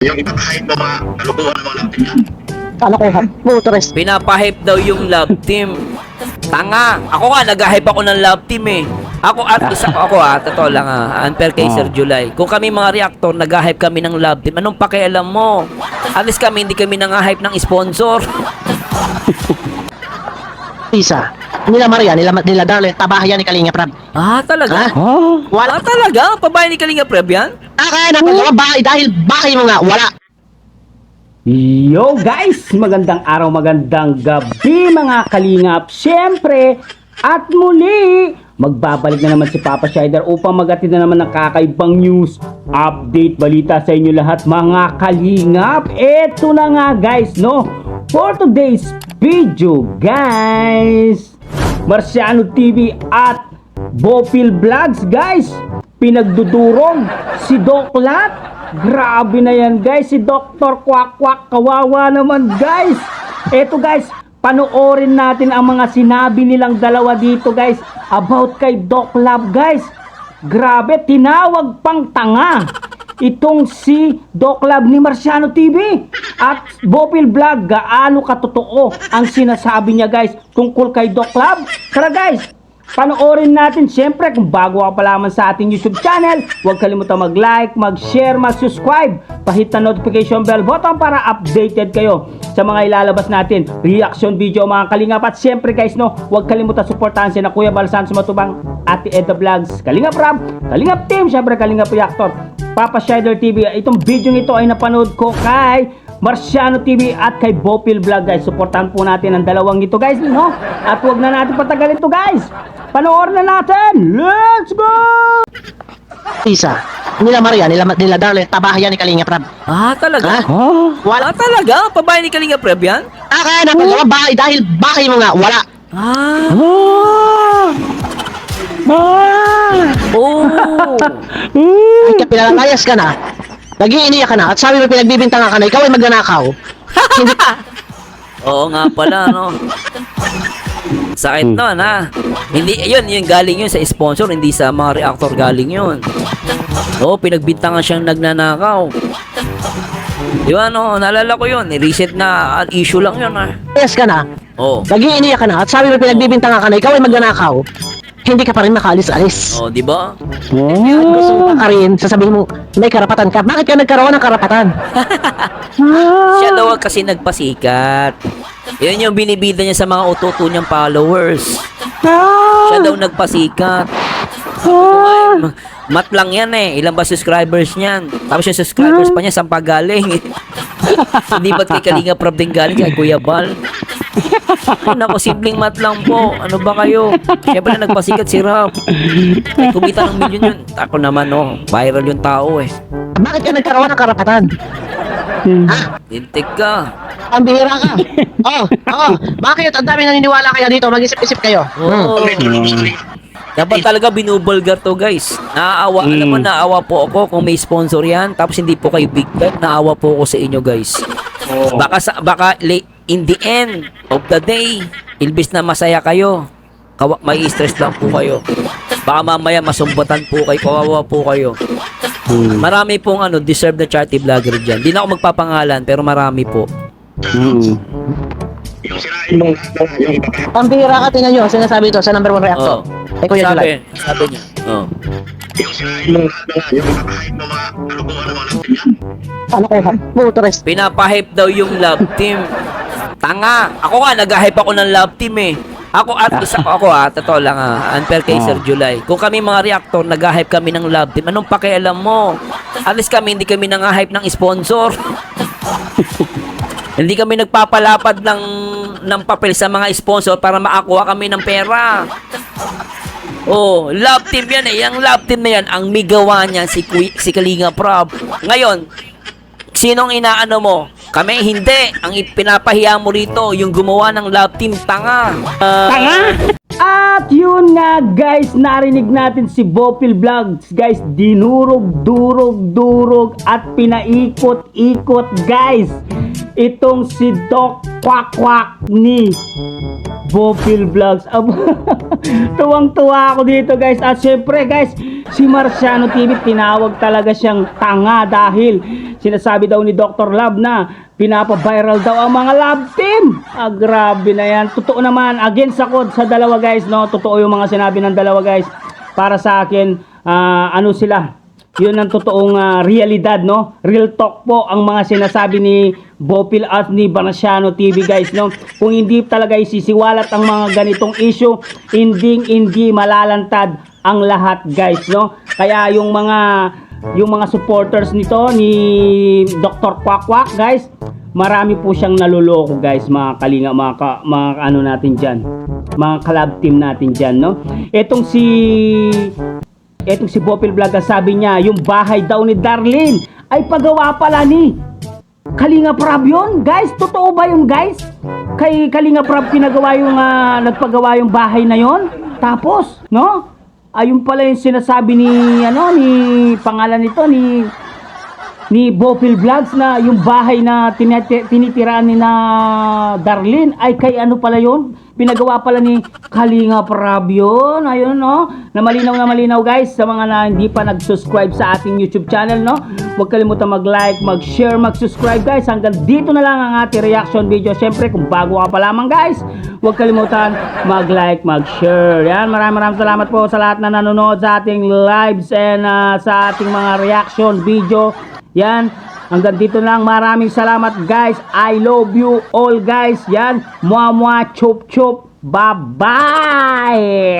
Yung ipapahype mo mga kalukuhan ng mga laptop yan. Ano ko, motorist. Pinapahype daw yung love team. Tanga. Ako nga, nag-hype ako ng love team eh. Ako at isa ako totoo lang unfair kay Sir July. Kung kami mga reactor, nag-hype kami ng love team, anong pakialam mo? At least kami, hindi kami nang-hype ng sponsor. Isa. Nila Maria, nila Darlene, tabahayan ni Kalinga Prab. Talaga? Ha? Wala. Talaga? Pabahay ni Kalinga Preb yan? Kaya napagawa bahay dahil bahay mo nga, wala. Yo guys! Magandang araw, magandang gabi mga kalingap. Siyempre, at muli, magbabalik na naman si Papa Shider upang magatid na naman ng kakaibang news, update, balita sa inyo lahat mga kalingap. Eto na nga guys, no? For today's video guys, Marciano TV at Bopil Vlogs guys, pinagdudurog si Doc Lat. Grabe na yan guys, si Dr. Kwak Kwak, kawawa naman guys. Eto guys, panoorin natin ang mga sinabi nilang dalawa dito guys about kay Doc Love guys. Grabe, tinawag pang tanga itong si Doc Love ni Marciano TV at Bopil Vlog. Gaano katotoo ang sinasabi niya guys tungkol kay Doc Love? Tara guys, panoorin natin. Siyempre, kung bago ka pa lamang sa ating YouTube channel, huwag kalimutan mag-like, mag-share, mag-subscribe, pahit na notification bell button para updated kayo sa mga ilalabas natin reaction video mga kalingap. At siyempre guys, no, huwag kalimutan suportahan si na Kuya Balsan Sumatubang, Ate Edda Vlogs, Kalingap Rab, Kalingap Team, siyempre Kalingap Reactor, Papa Shider TV. Itong video ito ay napanood ko kay Marciano TV at kay Bopil Vlog guys. Suportahan po natin ang dalawang ito guys, no? At huwag na natin patagalin ito guys. Panoorin na natin. Let's go! Isa. Nila Maria, nila Darlene, tabahayan ni Kalinga Prab. Talaga? Ha? Wala. Talaga? Pabahay ni Kalinga Preb yan? Kaya napagawa bahay dahil bahay mo nga, wala. Oh. Ay, pinalayas ka na. Nag-iiniyak ka na at sabi mo pinagbibintangan ka na, ikaw ay magnanakaw. Hindi. Oo nga pala, no? Sakit nun, Hindi, yun galing yun sa sponsor, hindi sa mga reactor galing yun. Oo, pinagbintangan siyang nagnanakaw. Di ba, no? Naalala ko yun. Reset na issue lang yun, Pinalayas ka na. Oo. Nag-iiniyak ka na at sabi mo pinagbibintangan ka na, ikaw ay magnanakaw. Hindi ka pa rin makaalis-alis. Oo, di ba? At gusto mo pa rin, sasabihin mo, may karapatan ka. Bakit ka nagkaroon ng karapatan? Siya daw kasi nagpasikat. Yun yung binibida niya sa mga ututo niyang followers. Siya daw nagpasikat. Mat lang yan Ilan ba subscribers niyan? Tapos yung subscribers pa niya, saan pa galing? Hindi ba't kay Kalinga Prab din galing kay Kuya Bal? Ay, naku, simpleng mat lang po. Ano ba kayo? Siyempre na nagpasikat si Rap. Ay, kumita ng milyon yun. Ako naman, viral yung tao Bakit ka nagkaroon ng karapatan? Tintig ka. Ang bihira ka. Bakit? Ang dami naniniwala kaya dito. Mag-isip-isip kayo. Dapat talaga binubulgar to guys. Naaawa. Alam mo, naawa po ako kung may sponsor yan. Tapos hindi po kayo big time. Naawa po ako sa inyo guys. Baka in the end of the day, ilbis na masaya kayo, may stress lang po kayo. Baka mamaya masumbatan po kayo, kawawa po kayo. Marami pong deserve na charity vlogger dyan. Di na ako magpapangalan, pero marami po. Yung sirain mo lahat na yung ipapahype. Ang bihira ka, tingnan nyo. Sinasabi ito sa number 1 reactor. Kay Kuya July. Sabi niya. Yung sirain mo lahat na yung ipapahype mo mga kalukuhan ng mga laptop yan. Ano kayo, motorist? Pinapahype daw yung love team. Tanga. Ako nga, nag-hype ako ng love team Ako at isa ako totoo lang unfair kay Sir July. Kung kami mga reactor, nag-hype kami ng love team, anong pakialam mo? At least kami, hindi kami nang-hype ng sponsor. Hindi kami nagpapalapad ng papel sa mga sponsor para makakuha kami ng pera. Love team yan Yung love team na yan, ang migawa niyan si Kalinga Prab. Ngayon, sinong inaano mo? Kami hindi. Ang ipinapahiya mo rito, yung gumawa ng love team, tanga. At yun nga guys, narinig natin si Bopil Vlogs guys, dinurog-durog at pinaikot-ikot guys itong si Doc Kwak Kwak ni Bopil Vlogs. Tuwang-tuwa ako dito guys. At syempre guys, Si Marciano TV, tinawag talaga siyang tanga dahil sinasabi daw ni Dr. Love na pinapa-viral daw ang mga love team. Grabe na yan. Totoo naman, against ako sa dalawa guys, no? Totoo yung mga sinabi ng dalawa guys. Para sa akin, ano sila? Yun ang totoong realidad, no? Real talk po ang mga sinasabi ni Bopil at ni Marciano TV guys, no? Kung hindi talaga isisiwalat ang mga ganitong issue, hindi malalantad ang lahat guys, no? Kaya yung mga supporters nito ni Dr. Quack guys, marami po siyang naluloko guys, mga kalinga, mga ano natin diyan, mga collab team natin diyan, no? Etong si Bopil Vlog, sabi niya, yung bahay daw ni Darlene ay pagawa pala ni Kalinga Prab yun. Guys, totoo ba yung guys? Kay Kalinga Prab pinagawa yung, nagpagawa yung bahay na yon. Tapos, no? Ayun pala yung sinasabi ni, pangalan nito, ni Bopil Vlogs na yung bahay na tinitiraan ni na Darlene ay kay ano pala yun? Pinagawa pala ni Kalinga Prab yun. Ayun, no? Na malinaw guys sa mga na hindi pa nag-subscribe sa ating YouTube channel, no? Huwag kalimutan mag-like, mag-share, mag-subscribe guys. Hanggang dito na lang ang ating reaction video. Siyempre, kung bago ka pa lamang guys, huwag kalimutan mag-like, mag-share. Yan, maraming salamat po sa lahat na nanonood sa ating lives and sa ating mga reaction video. Yan, hanggang dito lang. Maraming salamat guys. I love you all guys. Yan, muah muah, chup chup. Bye bye.